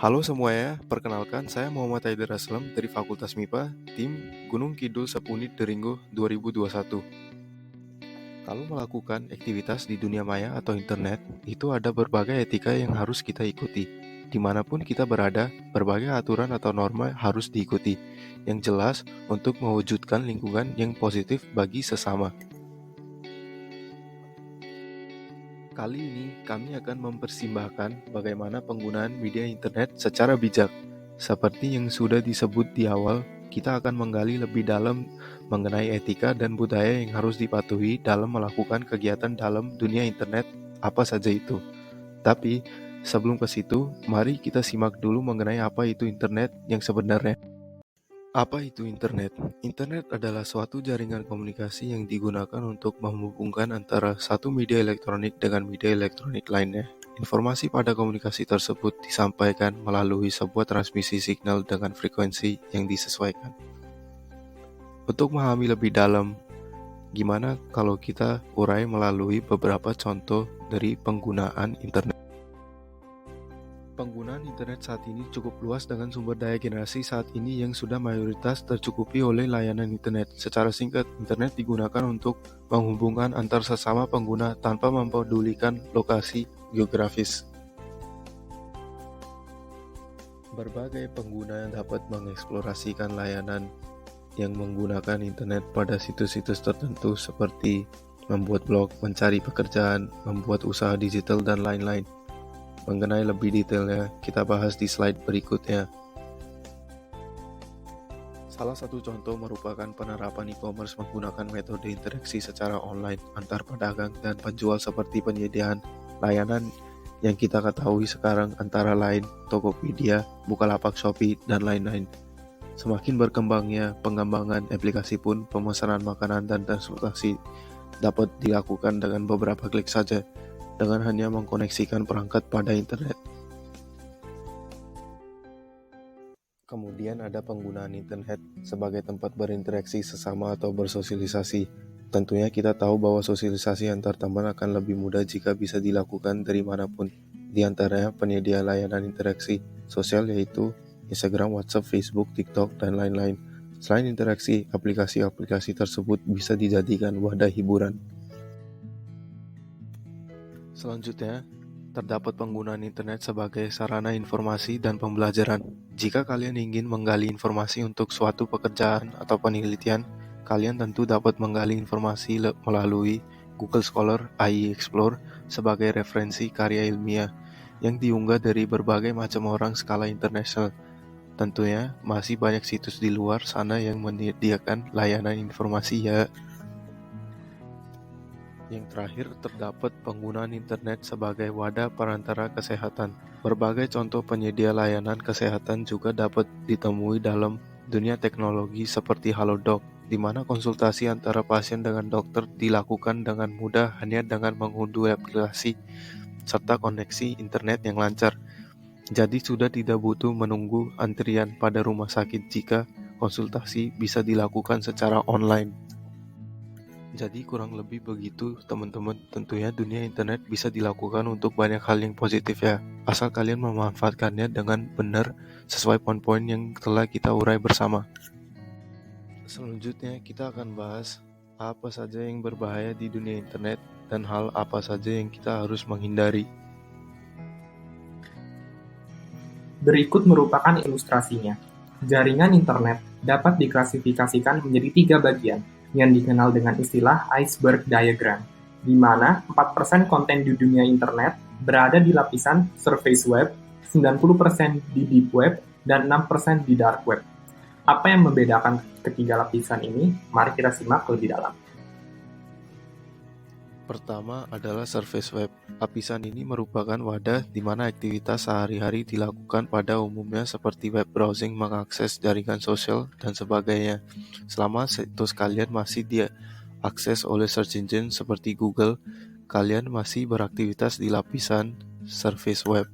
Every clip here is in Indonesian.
Halo semuanya, perkenalkan saya Muhammad Haider Aslam dari Fakultas MIPA, tim Gunung Kidul Subunit Deringgo 2021. Kalau melakukan aktivitas di dunia maya atau internet, itu ada berbagai etika yang harus kita ikuti. Dimanapun kita berada, berbagai aturan atau norma harus diikuti, yang jelas untuk mewujudkan lingkungan yang positif bagi sesama. Kali ini kami akan mempersembahkan bagaimana penggunaan media internet secara bijak. Seperti yang sudah disebut di awal, kita akan menggali lebih dalam mengenai etika dan budaya yang harus dipatuhi dalam melakukan kegiatan dalam dunia internet apa saja itu. Tapi sebelum ke situ, mari kita simak dulu mengenai apa itu internet yang sebenarnya. Apa itu internet? Internet adalah suatu jaringan komunikasi yang digunakan untuk menghubungkan antara satu media elektronik dengan media elektronik lainnya. Informasi pada komunikasi tersebut disampaikan melalui sebuah transmisi signal dengan frekuensi yang disesuaikan. Untuk memahami lebih dalam, gimana kalau kita urai melalui beberapa contoh dari penggunaan internet? Penggunaan internet saat ini cukup luas dengan sumber daya generasi saat ini yang sudah mayoritas tercukupi oleh layanan internet. Secara singkat, internet digunakan untuk menghubungkan antar sesama pengguna tanpa mempedulikan lokasi geografis. Berbagai pengguna yang dapat mengeksplorasikan layanan yang menggunakan internet pada situs-situs tertentu seperti membuat blog, mencari pekerjaan, membuat usaha digital, dan lain-lain. Mengenai lebih detailnya, kita bahas di slide berikutnya. Salah satu contoh merupakan penerapan e-commerce menggunakan metode interaksi secara online antar pedagang dan penjual seperti penyediaan layanan yang kita ketahui sekarang antara lain Tokopedia, Bukalapak, Shopee, dan lain-lain. Semakin berkembangnya pengembangan aplikasi pun pemesanan makanan dan transportasi dapat dilakukan dengan beberapa klik saja, dengan hanya mengkoneksikan perangkat pada internet. Kemudian ada penggunaan internet sebagai tempat berinteraksi sesama atau bersosialisasi. Tentunya kita tahu bahwa sosialisasi antar teman akan lebih mudah jika bisa dilakukan dari manapun. Di antaranya penyedia layanan interaksi sosial yaitu Instagram, WhatsApp, Facebook, TikTok, dan lain-lain. Selain interaksi, aplikasi-aplikasi tersebut bisa dijadikan wadah hiburan. Selanjutnya, terdapat penggunaan internet sebagai sarana informasi dan pembelajaran. Jika kalian ingin menggali informasi untuk suatu pekerjaan atau penelitian, kalian tentu dapat menggali informasi melalui Google Scholar, AI Explore sebagai referensi karya ilmiah yang diunggah dari berbagai macam orang skala internasional. Tentunya, masih banyak situs di luar sana yang menyediakan layanan informasi ya. Yang terakhir, terdapat penggunaan internet sebagai wadah perantara kesehatan. Berbagai contoh penyedia layanan kesehatan juga dapat ditemui dalam dunia teknologi seperti Halodoc, di mana konsultasi antara pasien dengan dokter dilakukan dengan mudah hanya dengan mengunduh aplikasi serta koneksi internet yang lancar. Jadi sudah tidak butuh menunggu antrian pada rumah sakit jika konsultasi bisa dilakukan secara online. Jadi kurang lebih begitu teman-teman, tentunya dunia internet bisa dilakukan untuk banyak hal yang positif ya, asal kalian memanfaatkannya dengan benar sesuai poin-poin yang telah kita urai bersama. Selanjutnya kita akan bahas apa saja yang berbahaya di dunia internet dan hal apa saja yang kita harus menghindari. Berikut merupakan ilustrasinya. Jaringan internet dapat diklasifikasikan menjadi 3 bagian, yang dikenal dengan istilah iceberg diagram, di mana 4% konten di dunia internet berada di lapisan surface web, 90% di deep web, dan 6% di dark web. Apa yang membedakan ketiga lapisan ini? Mari kita simak lebih dalam. Pertama adalah surface web. Lapisan ini merupakan wadah di mana aktivitas sehari-hari dilakukan pada umumnya seperti web browsing, mengakses jaringan sosial, dan sebagainya. Selama situs kalian masih diakses oleh search engine seperti Google, kalian masih beraktivitas di lapisan surface web.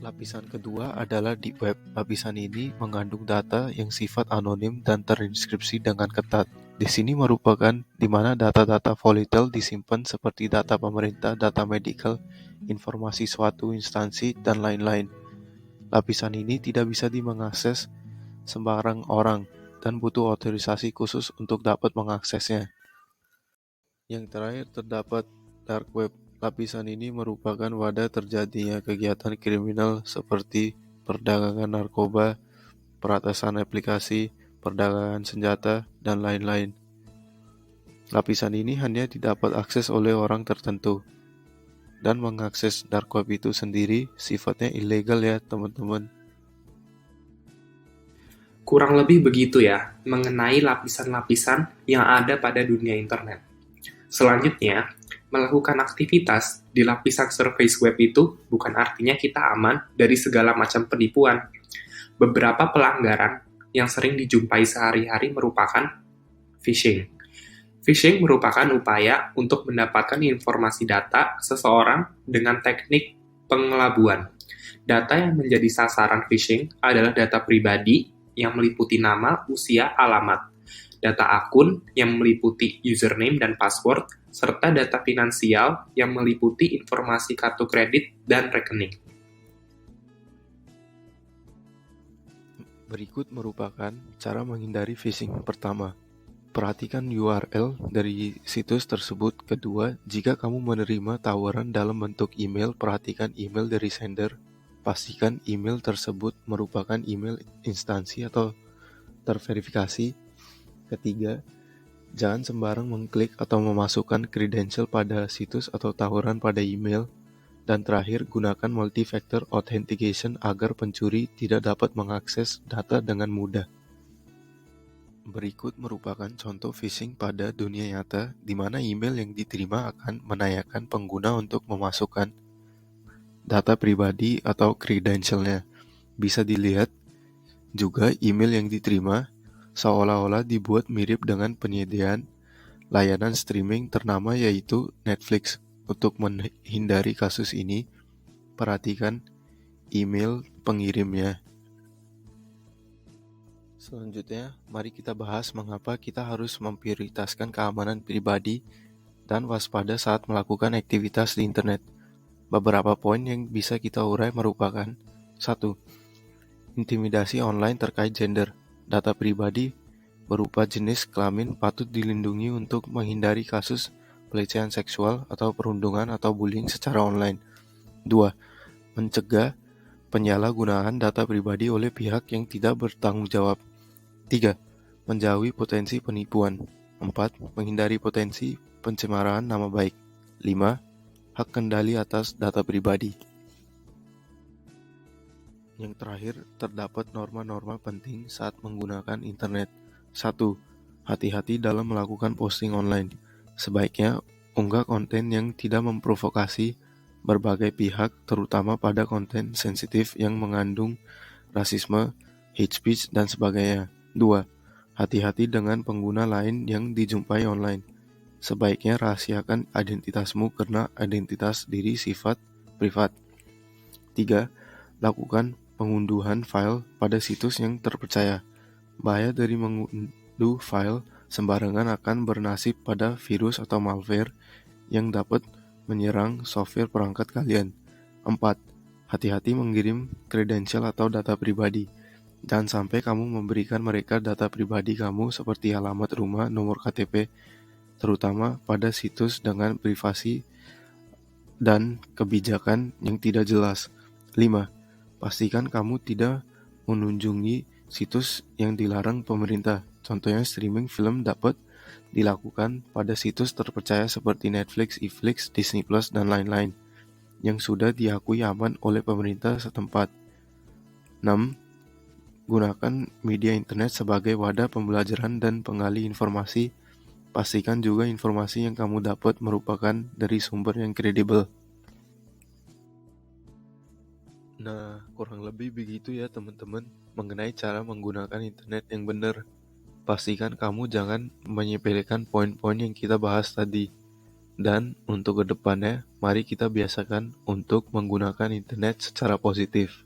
Lapisan kedua adalah deep web. Lapisan ini mengandung data yang sifat anonim dan terinskripsi dengan ketat. Di sini merupakan di mana data-data volatile disimpan seperti data pemerintah, data medical, informasi suatu instansi, dan lain-lain. Lapisan ini tidak bisa mengakses sembarang orang dan butuh otorisasi khusus untuk dapat mengaksesnya. Yang terakhir terdapat dark web. Lapisan ini merupakan wadah terjadinya kegiatan kriminal seperti perdagangan narkoba, peretasan aplikasi, perdagangan senjata, dan lain-lain. Lapisan ini hanya didapat akses oleh orang tertentu. Dan mengakses dark web itu sendiri sifatnya ilegal ya teman-teman. Kurang lebih begitu ya, mengenai lapisan-lapisan yang ada pada dunia internet. Selanjutnya, melakukan aktivitas di lapisan surface web itu bukan artinya kita aman dari segala macam penipuan. Beberapa pelanggaran yang sering dijumpai sehari-hari merupakan phishing. Phishing merupakan upaya untuk mendapatkan informasi data seseorang dengan teknik pengelabuan. Data yang menjadi sasaran phishing adalah data pribadi yang meliputi nama, usia, alamat, data akun yang meliputi username dan password, serta data finansial yang meliputi informasi kartu kredit dan rekening. Berikut merupakan cara menghindari phishing. Pertama, perhatikan URL dari situs tersebut. Kedua, jika kamu menerima tawaran dalam bentuk email, perhatikan email dari sender. Pastikan email tersebut merupakan email instansi atau terverifikasi. Ketiga, jangan sembarang mengklik atau memasukkan credential pada situs atau tawaran pada email. Dan terakhir, gunakan multi-factor authentication agar pencuri tidak dapat mengakses data dengan mudah. Berikut merupakan contoh phishing pada dunia nyata, di mana email yang diterima akan menanyakan pengguna untuk memasukkan data pribadi atau credentialnya. Bisa dilihat juga email yang diterima seolah-olah dibuat mirip dengan penyediaan layanan streaming ternama yaitu Netflix. Untuk menghindari kasus ini, perhatikan email pengirimnya. Selanjutnya, mari kita bahas mengapa kita harus memprioritaskan keamanan pribadi dan waspada saat melakukan aktivitas di internet. Beberapa poin yang bisa kita urai merupakan 1. Intimidasi online terkait gender. Data pribadi berupa jenis kelamin patut dilindungi untuk menghindari kasus pelecehan seksual atau perundungan atau bullying secara online. 2. Mencegah penyalahgunaan data pribadi oleh pihak yang tidak bertanggung jawab. 3. Menjauhi potensi penipuan. 4. Menghindari potensi pencemaran nama baik. 5. Hak kendali atas data pribadi. Yang terakhir, terdapat norma-norma penting saat menggunakan internet. 1. Hati-hati dalam melakukan posting online. Sebaiknya unggah konten yang tidak memprovokasi berbagai pihak, terutama pada konten sensitif yang mengandung rasisme, hate speech, dan sebagainya. 2. Hati-hati dengan pengguna lain yang dijumpai online. Sebaiknya rahasiakan identitasmu karena identitas diri sifat privat. 3. Lakukan pengunduhan file pada situs yang terpercaya. Bahaya dari mengunduh file sembarangan akan bernasib pada virus atau malware yang dapat menyerang software perangkat kalian. 4. Hati-hati mengirim kredensial atau data pribadi. Jangan sampai kamu memberikan mereka data pribadi kamu seperti alamat rumah, nomor KTP, terutama pada situs dengan privasi dan kebijakan yang tidak jelas. 5. Pastikan kamu tidak mengunjungi situs yang dilarang pemerintah. Contohnya streaming film dapat dilakukan pada situs terpercaya seperti Netflix, iFlix, Disney Plus, dan lain-lain yang sudah diakui aman oleh pemerintah setempat. 6. Gunakan media internet sebagai wadah pembelajaran dan penggali informasi. Pastikan juga informasi yang kamu dapat merupakan dari sumber yang kredibel. Nah, kurang lebih begitu ya teman-teman mengenai cara menggunakan internet yang benar. Pastikan kamu jangan menyepelekan poin-poin yang kita bahas tadi. Dan untuk kedepannya, mari kita biasakan untuk menggunakan internet secara positif.